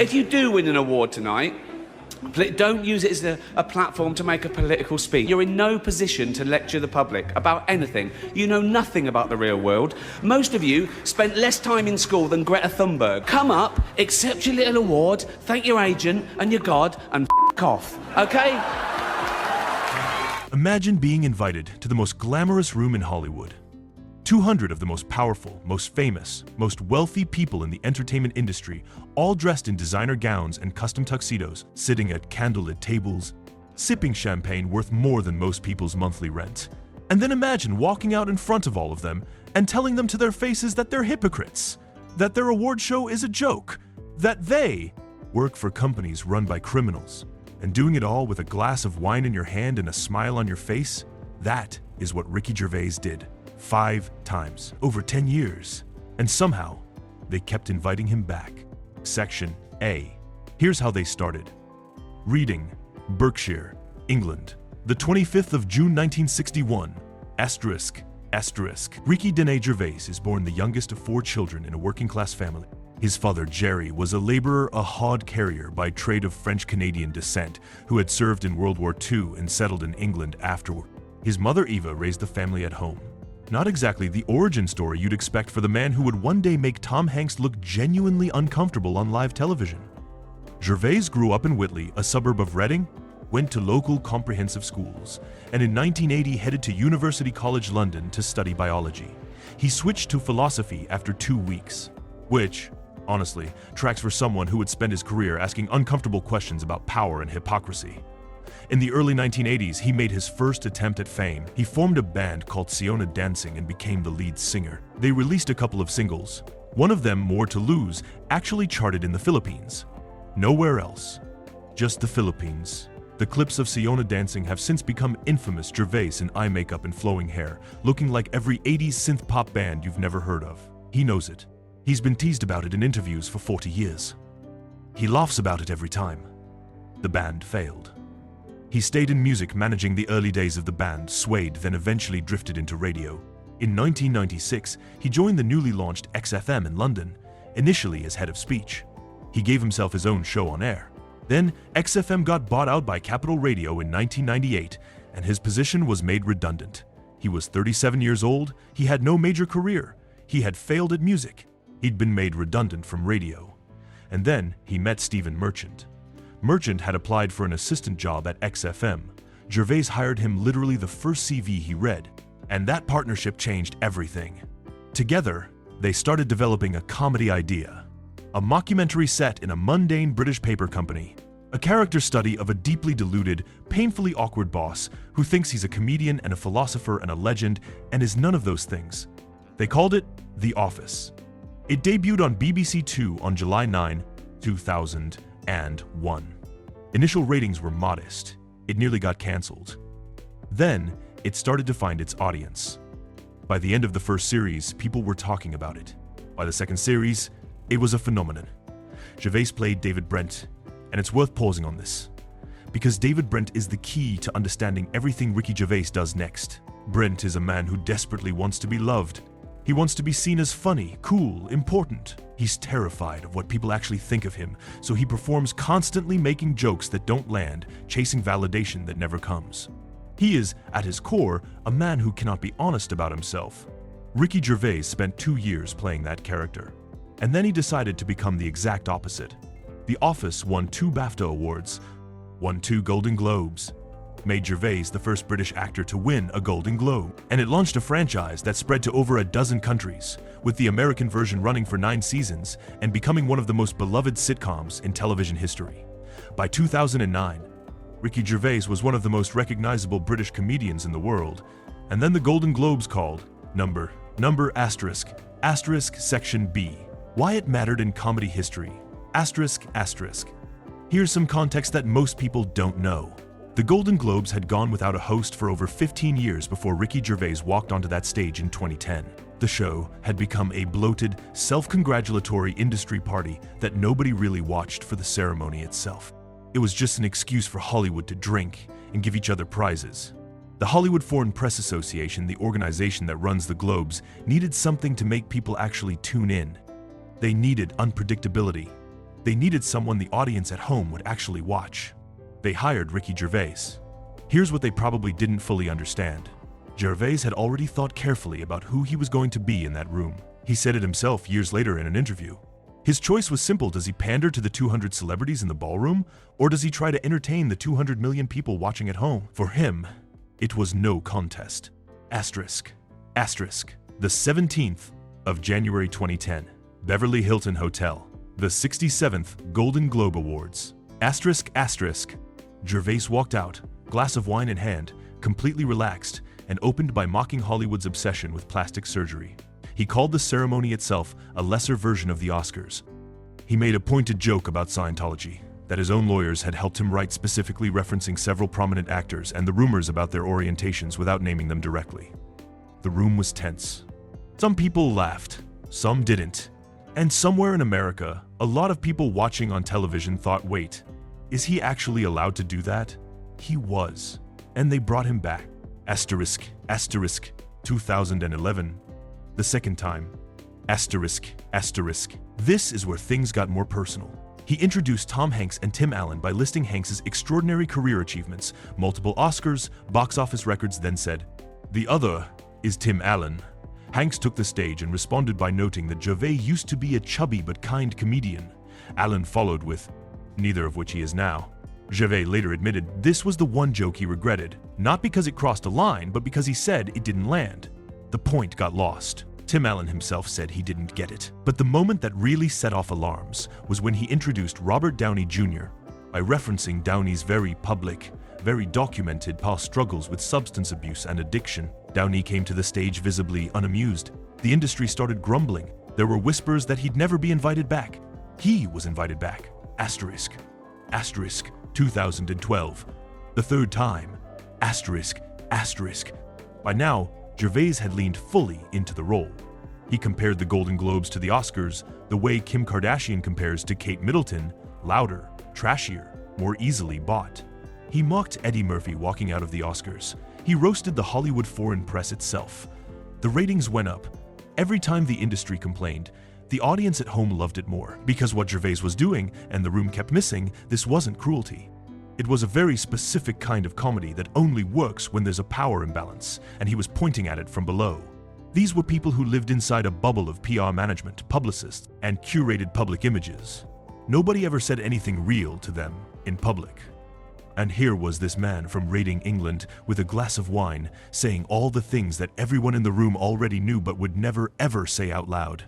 If you do win an award tonight, don't use it as a platform to make a political speech. You're in no position to lecture the public about anything. You know nothing about the real world. Most of you spent less time in school than Greta Thunberg. Come up, accept your little award, thank your agent and your God, and f*** off, okay? Imagine being invited to the most glamorous room in Hollywood. 200 of the most powerful, most famous, most wealthy people in the entertainment industry, all dressed in designer gowns and custom tuxedos, sitting at candlelit tables, sipping champagne worth more than most people's monthly rent. And then imagine walking out in front of all of them and telling them to their faces that they're hypocrites, that their award show is a joke, that they work for companies run by criminals, and doing it all with a glass of wine in your hand and a smile on your face. That is what Ricky Gervais did. 5 times, over 10 years. And somehow, they kept inviting him back. Section A. Here's how they started. Reading, Berkshire, England. The 25th of June 1961. Asterisk. Ricky Gervais is born the youngest of 4 children in a working-class family. His father, Jerry, was a laborer, a hod carrier by trade of French-Canadian descent, who had served in World.War.II and settled in England afterward. His mother, Eva, raised the family at home. Not exactly the origin story you'd expect for the man who would one day make Tom Hanks look genuinely uncomfortable on live television. Gervais grew up in Whitley, a suburb of Reading, went to local comprehensive schools, and in 1980 headed to University College London to study biology. He switched to philosophy after 2 weeks, which, honestly, tracks for someone who would spend his career asking uncomfortable questions about power and hypocrisy. In the early 1980s, he made his first attempt at fame. He formed a band called Siona Dancing and became the lead singer. They released a couple of singles. One of them, More to Lose, actually charted in the Philippines. Nowhere else. Just the Philippines. The clips of Siona Dancing have since become infamous. Gervais in eye makeup and flowing hair, looking like every 80s synth-pop band you've never heard of. He knows it. He's been teased about it in interviews for 40 years. He laughs about it every time. The band failed. He stayed in music, managing the early days of the band, swayed, then eventually drifted into radio. In 1996, he joined the newly launched XFM in London, initially as head of speech. He gave himself his own show on air. Then, XFM got bought out by Capital Radio in 1998, and his position was made redundant. He was 37 years old, he had no major career, he had failed at music, he'd been made redundant from radio. And then he met Stephen Merchant. Merchant had applied for an assistant job at XFM. Gervais hired him literally the first CV he read, and that partnership changed everything. Together, they started developing a comedy idea, a mockumentary set in a mundane British paper company, a character study of a deeply deluded, painfully awkward boss who thinks he's a comedian and a philosopher and a legend and is none of those things. They called it The Office. It debuted on BBC2 on July 9, 2001. Initial ratings were modest. It nearly got cancelled. Then, it started to find its audience. By the end of the first series, people were talking about it. By the second series, it was a phenomenon. Gervais played David Brent, and it's worth pausing on this, because David Brent is the key to understanding everything Ricky Gervais does next. Brent is a man who desperately wants to be loved. He wants to be seen as funny, cool, important. He's terrified of what people actually think of him, so he performs constantly making jokes that don't land, chasing validation that never comes. He is, at his core, a man who cannot be honest about himself. Ricky Gervais spent 2 years playing that character, and then he decided to become the exact opposite. The Office won 2 BAFTA awards, won 2 Golden Globes, made Gervais the first British actor to win a Golden Globe, and it launched a franchise that spread to over a dozen countries, with the American version running for 9 seasons and becoming one of the most beloved sitcoms in television history. By 2009, Ricky Gervais was one of the most recognizable British comedians in the world, and then the Golden Globes called ***** Section B. Why it mattered in comedy history. ****. Here's some context that most people don't know. The Golden Globes had gone without a host for over 15 years before Ricky Gervais walked onto that stage in 2010. The show had become a bloated, self-congratulatory industry party that nobody really watched for the ceremony itself. It was just an excuse for Hollywood to drink and give each other prizes. The Hollywood Foreign Press Association, the organization that runs the Globes, needed something to make people actually tune in. They needed unpredictability. They needed someone the audience at home would actually watch. They hired Ricky Gervais. Here's what they probably didn't fully understand. Gervais had already thought carefully about who he was going to be in that room. He said it himself years later in an interview. His choice was simple. Does he pander to the 200 celebrities in the ballroom, or does he try to entertain the 200 million people watching at home? For him, it was no contest. Asterisk. Asterisk. The 17th of January 2010. Beverly Hilton Hotel. The 67th Golden Globe Awards. Asterisk. Asterisk. Gervais walked out, glass of wine in hand, completely relaxed, and opened by mocking Hollywood's obsession with plastic surgery. He called the ceremony itself a lesser version of the Oscars. He made a pointed joke about Scientology, that his own lawyers had helped him write, specifically referencing several prominent actors and the rumors about their orientations without naming them directly. The room was tense. Some people laughed, some didn't. And somewhere in America, a lot of people watching on television thought, wait, is he actually allowed to do that? He was. And they brought him back. Asterisk, asterisk, 2011. The second time. Asterisk, asterisk. This is where things got more personal. He introduced Tom Hanks and Tim Allen by listing Hanks's extraordinary career achievements, multiple Oscars, box office records, then said, "The other is Tim Allen." Hanks took the stage and responded by noting that Gervais used to be a chubby but kind comedian. Allen followed with, "Neither of which he is now." Gervais later admitted this was the one joke he regretted, not because it crossed a line, but because he said it didn't land. The point got lost. Tim Allen himself said he didn't get it. But the moment that really set off alarms was when he introduced Robert Downey Jr. by referencing Downey's very public, very documented past struggles with substance abuse and addiction. Downey came to the stage visibly unamused. The industry started grumbling. There were whispers that he'd never be invited back. He was invited back. Asterisk. Asterisk. 2012. The third time. Asterisk. Asterisk. By now, Gervais had leaned fully into the role. He compared the Golden Globes to the Oscars the way Kim Kardashian compares to Kate Middleton, louder, trashier, more easily bought. He mocked Eddie Murphy walking out of the Oscars. He roasted the Hollywood foreign press itself. The ratings went up. Every time the industry complained, the audience at home loved it more, because what Gervais was doing, and the room kept missing, this wasn't cruelty. It was a very specific kind of comedy that only works when there's a power imbalance, and he was pointing at it from below. These were people who lived inside a bubble of PR management, publicists, and curated public images. Nobody ever said anything real to them in public. And here was this man from Reading, England, with a glass of wine, saying all the things that everyone in the room already knew but would never ever say out loud.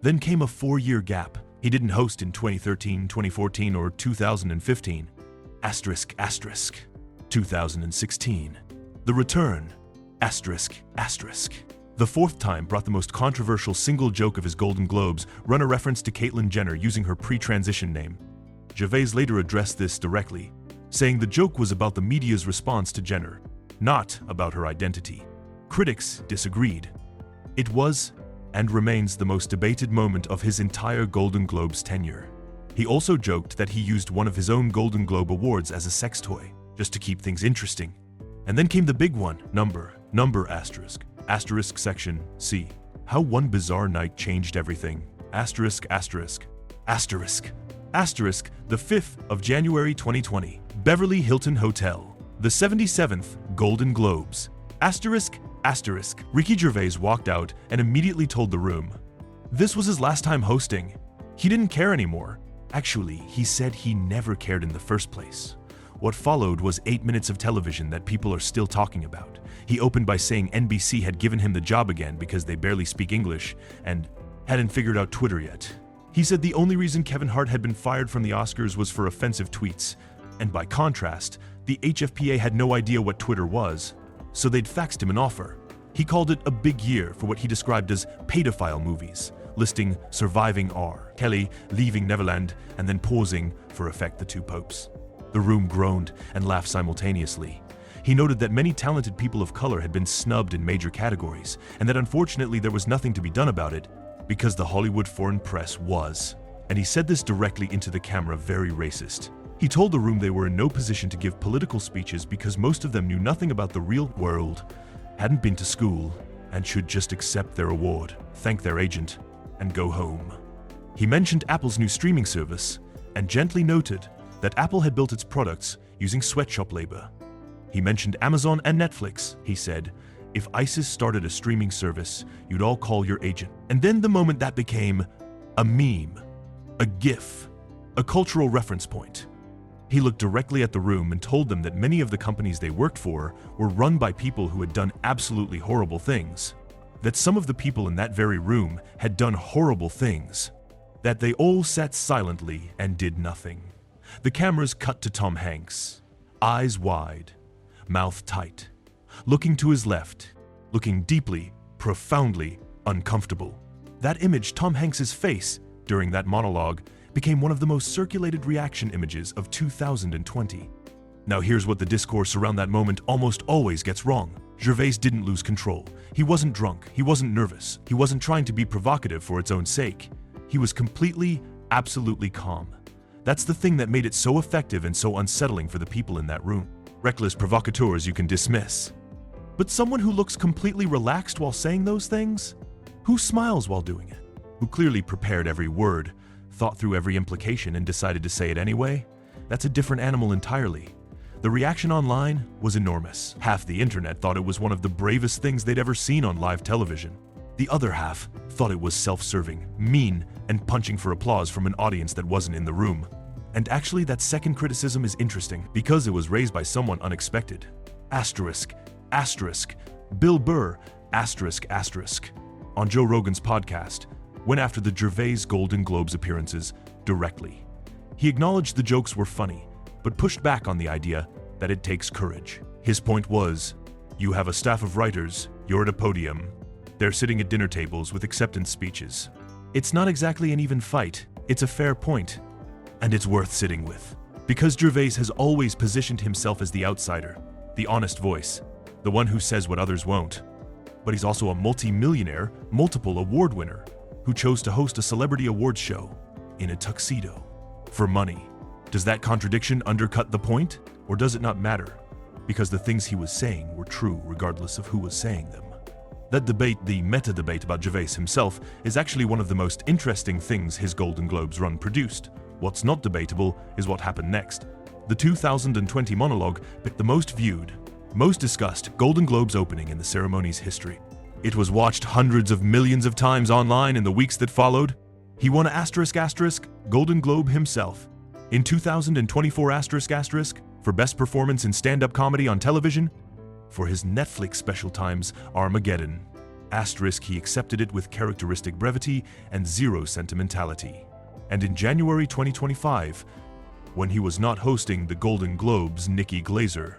Then came a 4-year gap. He didn't host in 2013, 2014, or 2015. Asterisk, asterisk. 2016. The return. Asterisk, asterisk. The fourth time brought the most controversial single joke of his Golden Globes, run a reference to Caitlyn Jenner using her pre-transition name. Gervais later addressed this directly, saying the joke was about the media's response to Jenner, not about her identity. Critics disagreed. It was and remains the most debated moment of his entire Golden Globes tenure. He also joked that he used one of his own Golden Globe awards as a sex toy, just to keep things interesting. And then came the big one, number asterisk, asterisk section C. How one bizarre night changed everything. Asterisk, asterisk, asterisk, asterisk, the 5th of January 2020, Beverly Hilton Hotel, the 77th Golden Globes. Asterisk, asterisk. Ricky Gervais walked out and immediately told the room this was his last time hosting. He didn't care anymore. Actually, he said he never cared in the first place. What followed was 8 minutes of television that people are still talking about. He opened by saying NBC had given him the job again because they barely speak English and hadn't figured out Twitter yet. He said the only reason Kevin Hart had been fired from the Oscars was for offensive tweets, and by contrast, the HFPA had no idea what Twitter was, so they'd faxed him an offer. He called it a big year for what he described as pedophile movies, listing Surviving R. Kelly, Leaving Neverland, and then pausing for effect the two popes. The room groaned and laughed simultaneously. He noted that many talented people of color had been snubbed in major categories, and that unfortunately there was nothing to be done about it because the Hollywood foreign press was. And he said this directly into the camera, very racist. He told the room they were in no position to give political speeches because most of them knew nothing about the real world, hadn't been to school, and should just accept their award, thank their agent, and go home. He mentioned Apple's new streaming service and gently noted that Apple had built its products using sweatshop labor. He mentioned Amazon and Netflix. He said, if ISIS started a streaming service, you'd all call your agent. And then the moment that became a meme, a GIF, a cultural reference point. He looked directly at the room and told them that many of the companies they worked for were run by people who had done absolutely horrible things. That some of the people in that very room had done horrible things. That they all sat silently and did nothing. The cameras cut to Tom Hanks, eyes wide, mouth tight, looking to his left, looking deeply, profoundly uncomfortable. That image, Tom Hanks's face, during that monologue, became one of the most circulated reaction images of 2020. Now here's what the discourse around that moment almost always gets wrong. Gervais didn't lose control. He wasn't drunk. He wasn't nervous. He wasn't trying to be provocative for its own sake. He was completely, absolutely calm. That's the thing that made it so effective and so unsettling for the people in that room. Reckless provocateurs you can dismiss. But someone who looks completely relaxed while saying those things? Who smiles while doing it? Who clearly prepared every word, thought through every implication and decided to say it anyway? That's a different animal entirely. The reaction online was enormous. Half the internet thought it was one of the bravest things they'd ever seen on live television. The other half thought it was self-serving, mean, and punching for applause from an audience that wasn't in the room. And actually, that second criticism is interesting because it was raised by someone unexpected. Asterisk, asterisk, Bill Burr, asterisk, asterisk. On Joe Rogan's podcast, went after the Gervais Golden Globes appearances directly. He acknowledged the jokes were funny, but pushed back on the idea that it takes courage. His point was, you have a staff of writers, you're at a podium, they're sitting at dinner tables with acceptance speeches. It's not exactly an even fight, it's a fair point, and it's worth sitting with. Because Gervais has always positioned himself as the outsider, the honest voice, the one who says what others won't. But he's also a multi-millionaire, multiple award winner, who chose to host a celebrity awards show in a tuxedo for money. Does that contradiction undercut the point, or does it not matter? Because the things he was saying were true regardless of who was saying them. That debate, the meta-debate about Gervais himself, is actually one of the most interesting things his Golden Globes run produced. What's not debatable is what happened next. The 2020 monologue picked the most viewed, most discussed Golden Globes opening in the ceremony's history. It was watched hundreds of millions of times online in the weeks that followed. He won asterisk asterisk Golden Globe himself. In 2024 asterisk asterisk for best performance in stand-up comedy on television, for his Netflix special times Armageddon. Asterisk he accepted it with characteristic brevity and zero sentimentality. And in January 2025, when he was not hosting the Golden Globes, Nikki Glazer,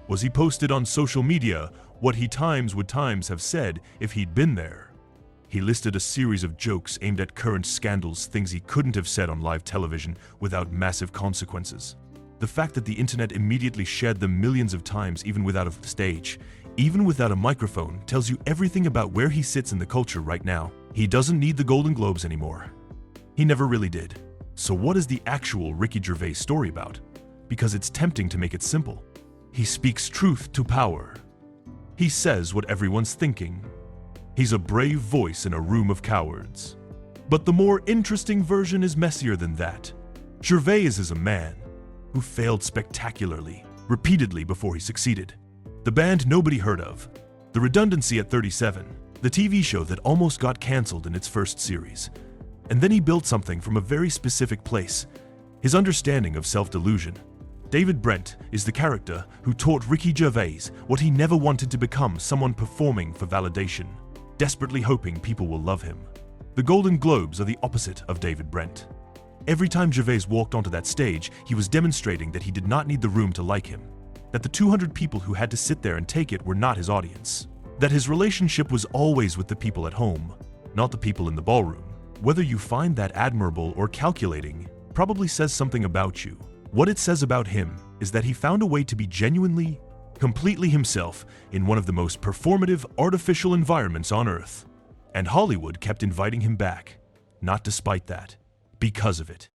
was he posted on social media what he would have said if he'd been there. He listed a series of jokes aimed at current scandals, things he couldn't have said on live television without massive consequences. The fact that the internet immediately shared them millions of times even without a stage, even without a microphone, tells you everything about where he sits in the culture right now. He doesn't need the Golden Globes anymore. He never really did. So what is the actual Ricky Gervais story about? Because it's tempting to make it simple. He speaks truth to power. He says what everyone's thinking. He's a brave voice in a room of cowards. But the more interesting version is messier than that. Gervais is a man who failed spectacularly, repeatedly before he succeeded. The band nobody heard of, the redundancy at 37, the TV show that almost got cancelled in its first series. And then he built something from a very specific place, his understanding of self-delusion. David Brent is the character who taught Ricky Gervais what he never wanted to become, someone performing for validation, desperately hoping people will love him. The Golden Globes are the opposite of David Brent. Every time Gervais walked onto that stage, he was demonstrating that he did not need the room to like him, that the 200 people who had to sit there and take it were not his audience, that his relationship was always with the people at home, not the people in the ballroom. Whether you find that admirable or calculating probably says something about you. What it says about him is that he found a way to be genuinely, completely himself in one of the most performative, artificial environments on Earth. And Hollywood kept inviting him back, not despite that, because of it.